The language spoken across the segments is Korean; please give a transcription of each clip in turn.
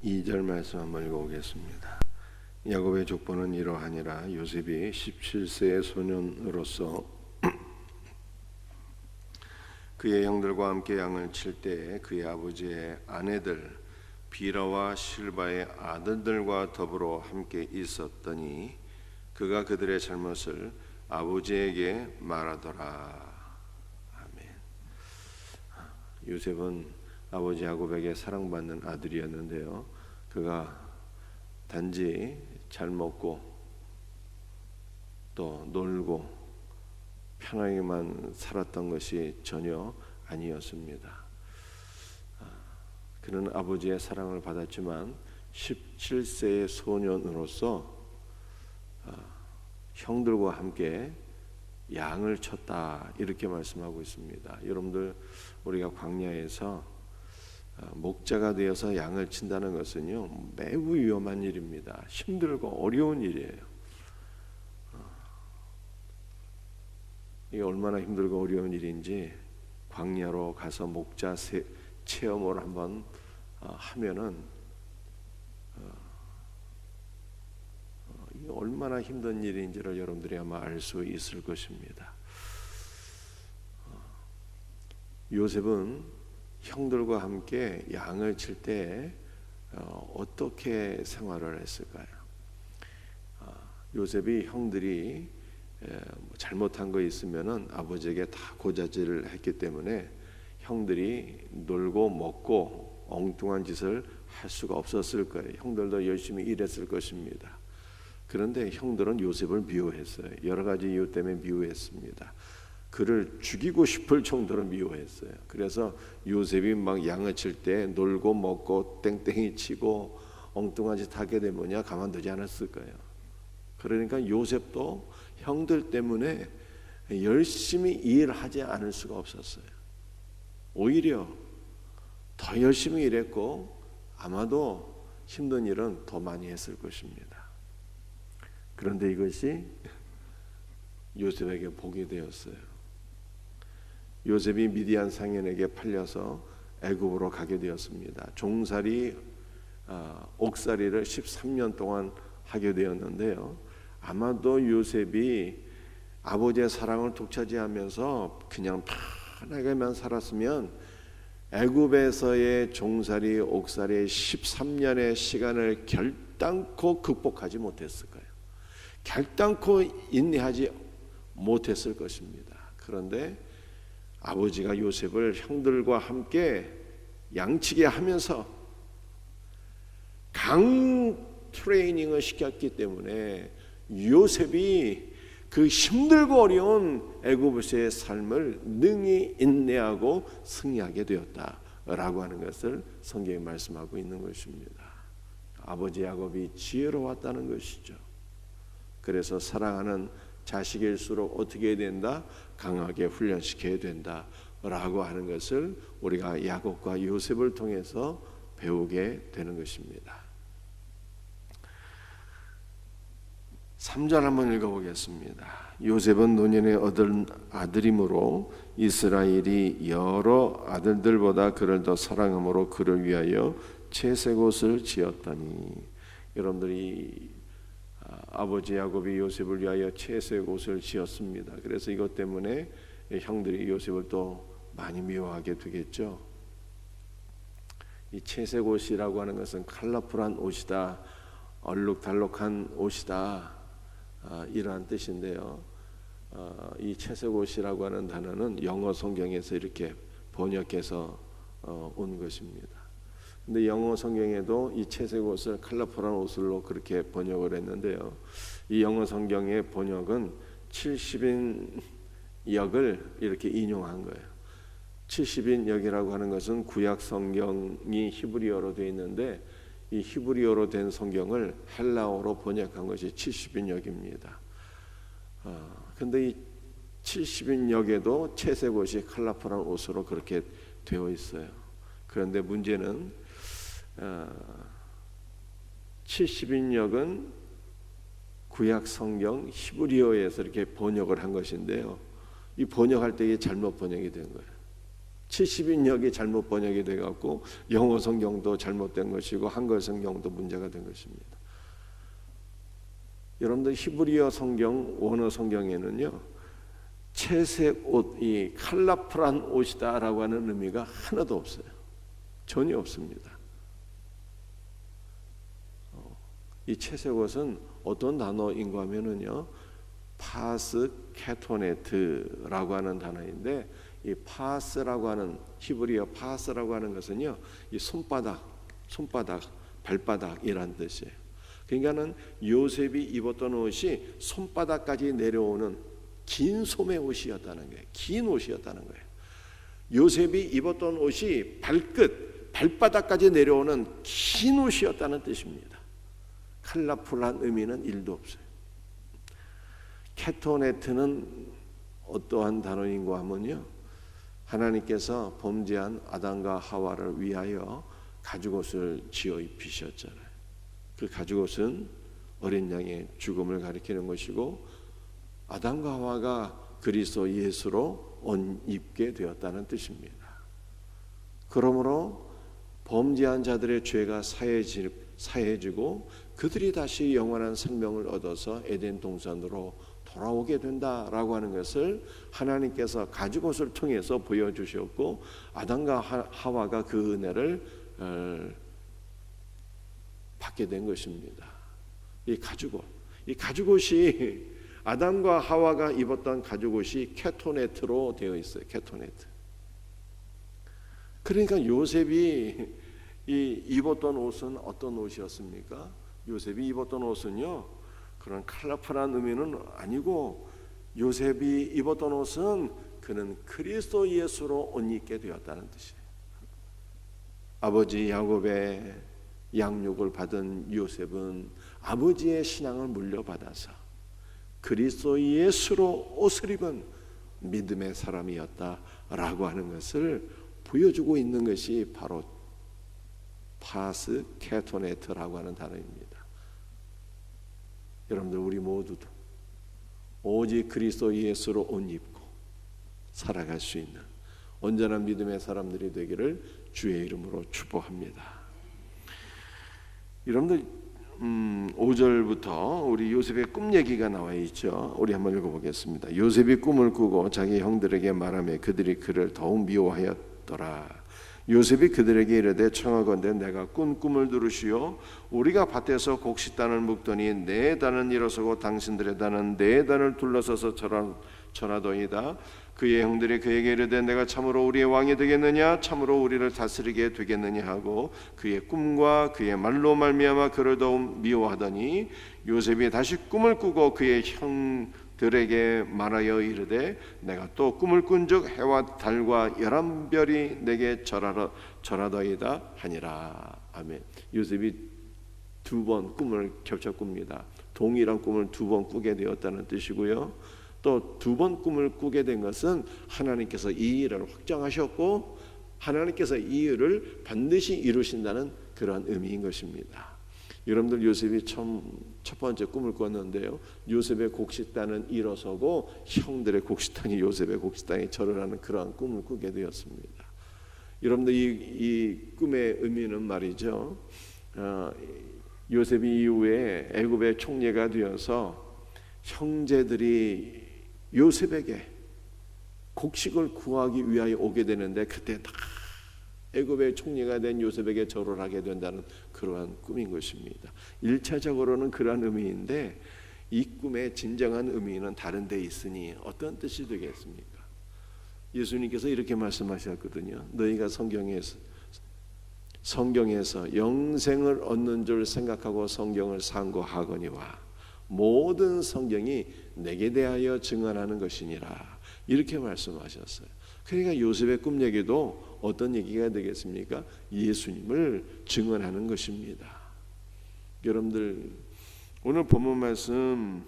2절 말씀 한번 읽어보겠습니다. 야곱의 족보는 이러하니라. 요셉이 17세의 소년으로서 그의 형들과 함께 양을 칠 때에 그의 아버지의 아내들 비라와 실바의 아들들과 더불어 함께 있었더니 그가 그들의 잘못을 아버지에게 말하더라. 아멘. 요셉은 아버지 야곱에게 사랑받는 아들이었는데요, 그가 단지 잘 먹고 또 놀고 편하게만 살았던 것이 전혀 아니었습니다. 그는 아버지의 사랑을 받았지만 17세의 소년으로서 형들과 함께 양을 쳤다, 이렇게 말씀하고 있습니다. 여러분들, 우리가 광야에서 목자가 되어서 양을 친다는 것은요, 매우 위험한 일입니다. 힘들고 어려운 일이에요. 이게 얼마나 힘들고 어려운 일인지 광야로 가서 목자 체험을 한번 하면은 이게 얼마나 힘든 일인지를 여러분들이 아마 알 수 있을 것입니다. 요셉은 형들과 함께 양을 칠 때 어떻게 생활을 했을까요? 요셉이 형들이 잘못한 거 있으면은 아버지에게 다 고자질을 했기 때문에 형들이 놀고 먹고 엉뚱한 짓을 할 수가 없었을 거예요. 형들도 열심히 일했을 것입니다. 그런데 형들은 요셉을 미워했어요. 여러 가지 이유 때문에 미워했습니다. 그를 죽이고 싶을 정도로 미워했어요. 그래서 요셉이 막 양을 칠 때 놀고 먹고 땡땡이 치고 엉뚱한 짓 하게 되면야 가만두지 않았을 거예요. 그러니까 요셉도 형들 때문에 열심히 일하지 않을 수가 없었어요. 오히려 더 열심히 일했고 아마도 힘든 일은 더 많이 했을 것입니다. 그런데 이것이 요셉에게 복이 되었어요. 요셉이 미디안 상인에게 팔려서 애굽으로 가게 되었습니다. 종살이 옥살이를 13년 동안 하게 되었는데요, 아마도 요셉이 아버지의 사랑을 독차지하면서 그냥 편하게만 살았으면 애굽에서의 종살이 옥살이의 13년의 시간을 결단코 극복하지 못했을 거예요. 결단코 인내하지 못했을 것입니다. 그런데 아버지가 요셉을 형들과 함께 양치게 하면서 강 트레이닝을 시켰기 때문에 요셉이 그 힘들고 어려운 애굽에서의 삶을 능히 인내하고 승리하게 되었다라고 하는 것을 성경이 말씀하고 있는 것입니다. 아버지 야곱이 지혜로웠다는 것이죠. 그래서 사랑하는 자식일수록 어떻게 해야 된다? 강하게 훈련시켜야 된다라고 하는 것을 우리가 야곱과 요셉을 통해서 배우게 되는 것입니다. 3절 한번 읽어보겠습니다. 요셉은 노년에 얻은 아들이므로 이스라엘이 여러 아들들보다 그를 더 사랑함으로 그를 위하여 채색옷을 지었더니, 여러분들이 아버지 야곱이 요셉을 위하여 채색옷을 지었습니다. 그래서 이것 때문에 형들이 요셉을 또 많이 미워하게 되겠죠. 이 채색옷이라고 하는 것은 컬러풀한 옷이다, 얼룩달룩한 옷이다, 이러한 뜻인데요, 이 채색옷이라고 하는 단어는 영어 성경에서 이렇게 번역해서 온 것입니다. 근데 영어 성경에도 이 채색옷을 컬러풀한 옷으로 그렇게 번역을 했는데요, 이 영어 성경의 번역은 70인 역을 이렇게 인용한 거예요. 70인 역이라고 하는 것은 구약 성경이 히브리어로 되어 있는데 이 히브리어로 된 성경을 헬라어로 번역한 것이 70인 역입니다. 근데 이 70인 역에도 채색옷이 컬러풀한 옷으로 그렇게 되어 있어요. 그런데 문제는 70인역은 구약 성경 히브리어에서 이렇게 번역을 한 것인데요, 이 번역할 때 이게 잘못 번역이 된 거예요. 70인역이 잘못 번역이 돼갖고 영어 성경도 잘못된 것이고 한글 성경도 문제가 된 것입니다. 여러분들 히브리어 성경, 원어 성경에는요, 채색 옷, 이 컬러풀한 옷이다라고 하는 의미가 하나도 없어요. 전혀 없습니다. 이 채색 옷은 어떤 단어인가 하면은요, 파스 케토네트라고 하는 단어인데, 이 파스라고 하는, 히브리어 파스라고 하는 것은요, 이 손바닥, 발바닥이란 뜻이에요. 그러니까는 요셉이 입었던 옷이 손바닥까지 내려오는 긴 소매 옷이었다는 거예요. 긴 옷이었다는 거예요. 요셉이 입었던 옷이 발바닥까지 내려오는 긴 옷이었다는 뜻입니다. 컬러풀한 의미는 1도 없어요. 케토네트는 어떠한 단어인가 하면요, 하나님께서 범죄한 아담과 하와를 위하여 가죽옷을 지어 입히셨잖아요. 그 가죽옷은 어린 양의 죽음을 가리키는 것이고, 아담과 하와가 그리스도 예수로 옷 입게 되었다는 뜻입니다. 그러므로 범죄한 자들의 죄가 사해지고 그들이 다시 영원한 생명을 얻어서 에덴 동산으로 돌아오게 된다라고 하는 것을 하나님께서 가죽옷을 통해서 보여주셨고, 아담과 하와가 그 은혜를 받게 된 것입니다. 이 가죽옷이 아담과 하와가 입었던 가죽옷이 케토네트로 되어 있어요. 케토네트. 그러니까 요셉이 입었던 옷은 어떤 옷이었습니까? 요셉이 입었던 옷은요, 그런 컬러풀한 의미는 아니고, 요셉이 입었던 옷은 그는 그리스도 예수로 옷 입게 되었다는 뜻이에요. 아버지 야곱의 양육을 받은 요셉은 아버지의 신앙을 물려받아서 그리스도 예수로 옷을 입은 믿음의 사람이었다라고 하는 것을 보여주고 있는 것이 바로 파스 케토네트라고 하는 단어입니다. 여러분들, 우리 모두도 오직 그리스도 예수로 옷 입고 살아갈 수 있는 온전한 믿음의 사람들이 되기를 주의 이름으로 축복합니다. 여러분들, 5절부터 우리 요셉의 꿈 얘기가 나와 있죠. 우리 한번 읽어보겠습니다. 요셉이 꿈을 꾸고 자기 형들에게 말하며 그들이 그를 더욱 미워하였더라. 요셉이 그들에게 이르되 청하건대 내가 꾼 꿈을 들으시오. 우리가 밭에서 곡식단을 묶더니 내 단은 일어서고 당신들의 단은 내 단을 둘러서서 전하더이다. 그의 형들이 그에게 이르되 내가 참으로 우리의 왕이 되겠느냐, 참으로 우리를 다스리게 되겠느냐 하고 그의 꿈과 그의 말로 말미암아 그를 더욱 미워하더니, 요셉이 다시 꿈을 꾸고 그의 형들에게 말하여 이르되 내가 또 꿈을 꾼즉 해와 달과 11별이 내게 절하더이다 하니라. 아멘. 요셉이 2번 꿈을 겹쳐 꿉니다. 동일한 꿈을 2번 꾸게 되었다는 뜻이고요. 또 2번 꿈을 꾸게 된 것은 하나님께서 이 일을 확정하셨고 하나님께서 이 일을 반드시 이루신다는 그러한 의미인 것입니다. 여러분들, 요셉이 첫 번째 꿈을 꿨는데요, 요셉의 곡식단은 일어서고 형들의 곡식단이 요셉의 곡식단에 절을 하는 그러한 꿈을 꾸게 되었습니다. 여러분들, 이 꿈의 의미는 말이죠, 요셉이 이후에 애굽의 총리가 되어서 형제들이 요셉에게 곡식을 구하기 위하여 오게 되는데, 그때 다 애굽의 총리가 된 요셉에게 절을 하게 된다는 그러한 꿈인 것입니다. 1차적으로는 그러한 의미인데, 이 꿈의 진정한 의미는 다른 데 있으니 어떤 뜻이 되겠습니까? 예수님께서 이렇게 말씀하셨거든요. 너희가 성경에서 영생을 얻는 줄 생각하고 성경을 상고하거니와 모든 성경이 내게 대하여 증언하는 것이니라. 이렇게 말씀하셨어요. 그러니까 요셉의 꿈 얘기도 어떤 얘기가 되겠습니까? 예수님을 증언하는 것입니다. 여러분들, 오늘 본문 말씀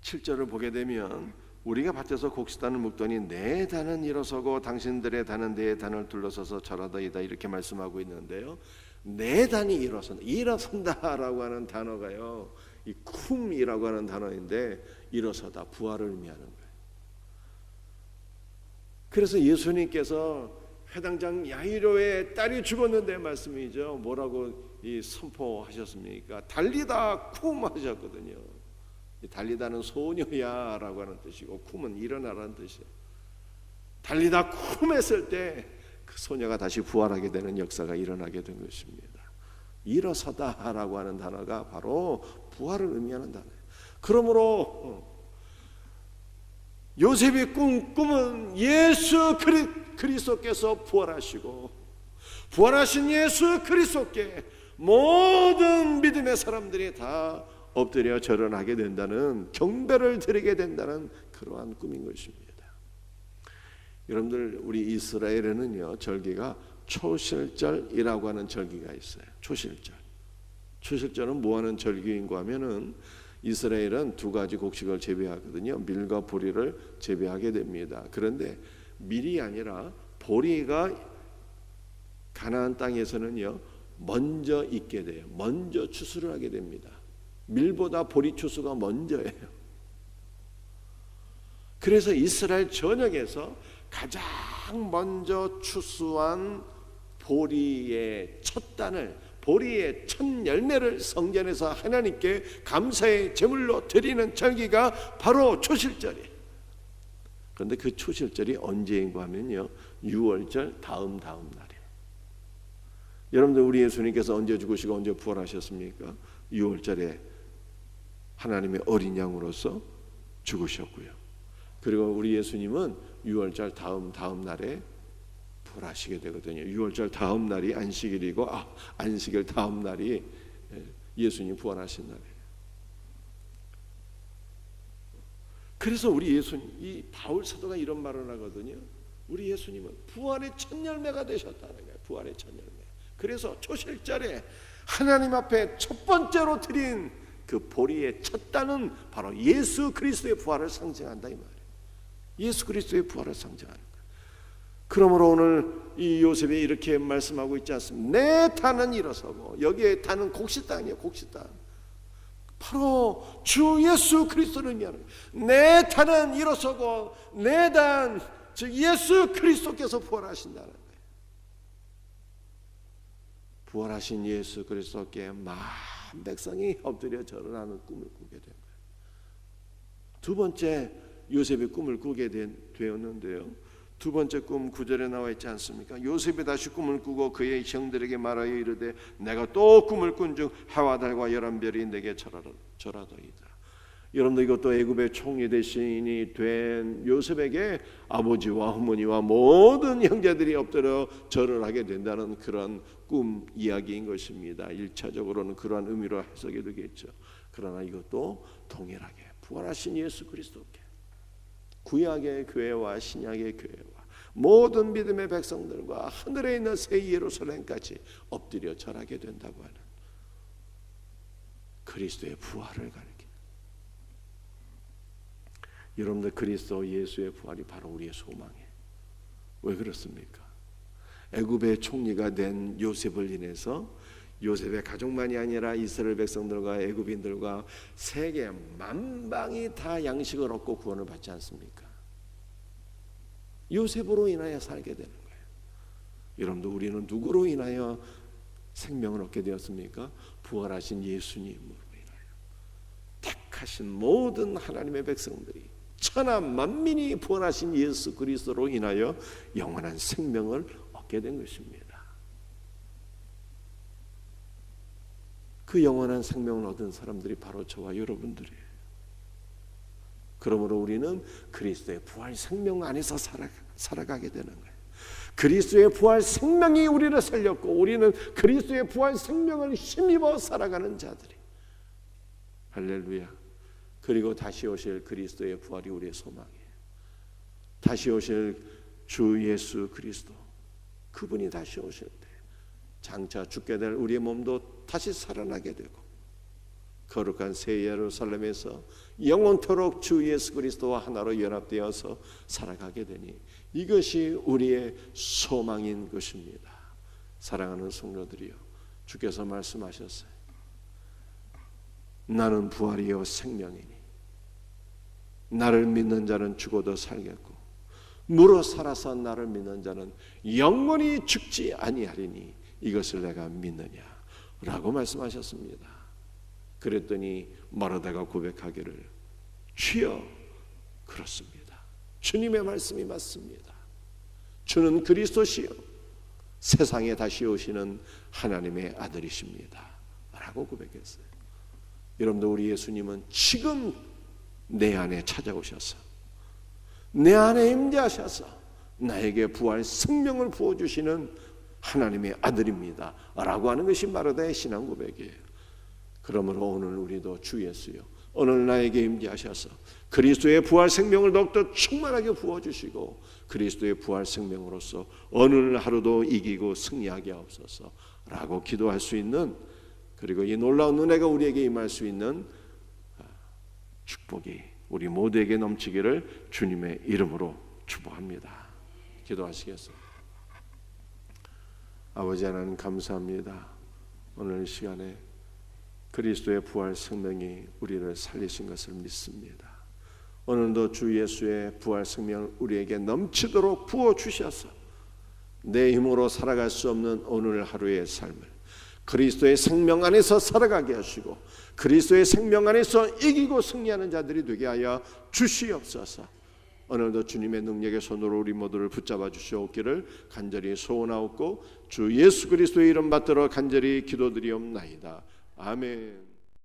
7절을 보게 되면 우리가 밭에서 곡식단을 묶더니 내 단은 일어서고 당신들의 단은 내 단을 둘러서서 절하더이다, 이렇게 말씀하고 있는데요, 내 단이 일어선다라고 하는 단어가요, 이 쿰이라고 하는 단어인데 일어서다, 부활을 의미하는 거예요. 그래서 예수님께서 회당장 야이로의 딸이 죽었는데 말씀이죠. 뭐라고 선포하셨습니까? 달리다 쿰 하셨거든요. 달리다는 소녀야라고 하는 뜻이고 쿰은 일어나라는 뜻이에요. 달리다 쿰 했을 때 그 소녀가 다시 부활하게 되는 역사가 일어나게 된 것입니다. 일어서다라고 하는 단어가 바로 부활을 의미하는 단어예요. 그러므로 요셉이 꿈은 예수 그리스도께서 부활하시고 부활하신 예수 그리스도께 모든 믿음의 사람들이 다 엎드려 절언하게 된다는, 경배를 드리게 된다는 그러한 꿈인 것입니다. 여러분들, 우리 이스라엘에는요 절기가 초실절이라고 하는 절기가 있어요. 초실절은 뭐 하는 절기인가 하면은 이스라엘은 두 가지 곡식을 재배하거든요. 밀과 보리를 재배하게 됩니다. 그런데 밀이 아니라 보리가 가나안 땅에서는요 먼저 익게 돼요. 먼저 추수를 하게 됩니다. 밀보다 보리 추수가 먼저예요. 그래서 이스라엘 전역에서 가장 먼저 추수한 보리의 첫 단을, 보리의 첫 열매를 성전에서 하나님께 감사의 제물로 드리는 절기가 바로 초실절이에요. 그런데 그 초실절이 언제인가 하면요 6월절 다음 날이에요. 여러분들, 우리 예수님께서 언제 죽으시고 언제 부활하셨습니까? 6월절에 하나님의 어린 양으로서 죽으셨고요. 그리고 우리 예수님은 6월절 다음 날에 부활하시게 되거든요. 6월절 다음 날이 안식일이고 안식일 다음 날이 예수님 부활하신 날이에요. 그래서 우리 예수님, 이 바울 사도가 이런 말을 하거든요. 우리 예수님은 부활의 첫 열매가 되셨다는 거예요. 부활의 첫 열매. 그래서 초실절에 하나님 앞에 첫 번째로 드린 그 보리의 첫 단은 바로 예수 그리스도의 부활을 상징한다 이 말이에요. 예수 그리스도의 부활을 상징하는 거예요. 그러므로 오늘 이 요셉이 이렇게 말씀하고 있지 않습니까? 내 단은 일어서고, 여기에 단은 곡식단이에요. 곡식단. 바로 주 예수 그리스도를 의미하는 거예요. 내 단은 일어서고 내 단, 즉 예수 그리스도께서 부활하신다는 거예요. 부활하신 예수 그리스도께 많은 백성이 엎드려 절언하는 꿈을 꾸게 된 거예요. 두 번째, 요셉이 꿈을 꾸게 되었는데요. 두 번째 꿈 9절에 나와 있지 않습니까? 요셉이 다시 꿈을 꾸고 그의 형들에게 말하여 이르되 내가 또 꿈을 꾼즉 해와 달과 열한 별이 내게 절하더이다. 여러분들, 이것도 애굽의 총리 대신이 된 요셉에게 아버지와 어머니와 모든 형제들이 엎드려 절을 하게 된다는 그런 꿈 이야기인 것입니다. 1차적으로는 그러한 의미로 해석이 되겠죠. 그러나 이것도 동일하게 부활하신 예수 그리스도께 구약의 교회와 신약의 교회와 모든 믿음의 백성들과 하늘에 있는 새 예루살렘까지 엎드려 절하게 된다고 하는 그리스도의 부활을 가리킵니다. 여러분들, 그리스도 예수의 부활이 바로 우리의 소망이에요. 왜 그렇습니까? 애굽의 총리가 된 요셉을 인해서 요셉의 가족만이 아니라 이스라엘 백성들과 애굽인들과 세계 만방이 다 양식을 얻고 구원을 받지 않습니까? 요셉으로 인하여 살게 되는 거예요. 여러분들, 우리는 누구로 인하여 생명을 얻게 되었습니까? 부활하신 예수님으로 인하여. 택하신 모든 하나님의 백성들이, 천하 만민이 부활하신 예수 그리스도로 인하여 영원한 생명을 얻게 된 것입니다. 그 영원한 생명을 얻은 사람들이 바로 저와 여러분들이에요. 그러므로 우리는 그리스도의 부활 생명 안에서 살아가게 되는 거예요. 그리스도의 부활 생명이 우리를 살렸고 우리는 그리스도의 부활 생명을 힘입어 살아가는 자들이. 할렐루야. 그리고 다시 오실 그리스도의 부활이 우리의 소망이에요. 다시 오실 주 예수 그리스도, 그분이 다시 오실 때 장차 죽게 될 우리의 몸도 다시 살아나게 되고 거룩한 새 예루살렘에서 영원토록 주 예수 그리스도와 하나로 연합되어서 살아가게 되니 이것이 우리의 소망인 것입니다. 사랑하는 성도들이여, 주께서 말씀하셨어요. 나는 부활이요 생명이니 나를 믿는 자는 죽어도 살겠고 무로 살아서 나를 믿는 자는 영원히 죽지 아니하리니 이것을 내가 믿느냐 라고 말씀하셨습니다. 그랬더니 마르다가 고백하기를 주여 그렇습니다. 주님의 말씀이 맞습니다. 주는 그리스도시요 세상에 다시 오시는 하나님의 아들이십니다 라고 고백했어요. 여러분들, 우리 예수님은 지금 내 안에 찾아오셔서 내 안에 임재하셔서 나에게 부활 생명을 부어주시는 하나님의 아들입니다 라고 하는 것이 마르다의 신앙 고백이에요. 그러므로 오늘 우리도 주 예수여 오늘 나에게 임재하셔서 그리스도의 부활 생명을 더욱더 충만하게 부어주시고 그리스도의 부활 생명으로서 오늘 하루도 이기고 승리하게 하옵소서 라고 기도할 수 있는, 그리고 이 놀라운 은혜가 우리에게 임할 수 있는 축복이 우리 모두에게 넘치기를 주님의 이름으로 축복합니다. 기도하시겠습니다. 아버지 하나님 감사합니다. 오늘 이 시간에 그리스도의 부활 생명이 우리를 살리신 것을 믿습니다. 오늘도 주 예수의 부활 생명을 우리에게 넘치도록 부어주셔서 내 힘으로 살아갈 수 없는 오늘 하루의 삶을 그리스도의 생명 안에서 살아가게 하시고 그리스도의 생명 안에서 이기고 승리하는 자들이 되게 하여 주시옵소서. 오늘도 주님의 능력의 손으로 우리 모두를 붙잡아 주시옵기를 간절히 소원하옵고 주 예수 그리스도의 이름 받들어 간절히 기도드리옵나이다. 아멘.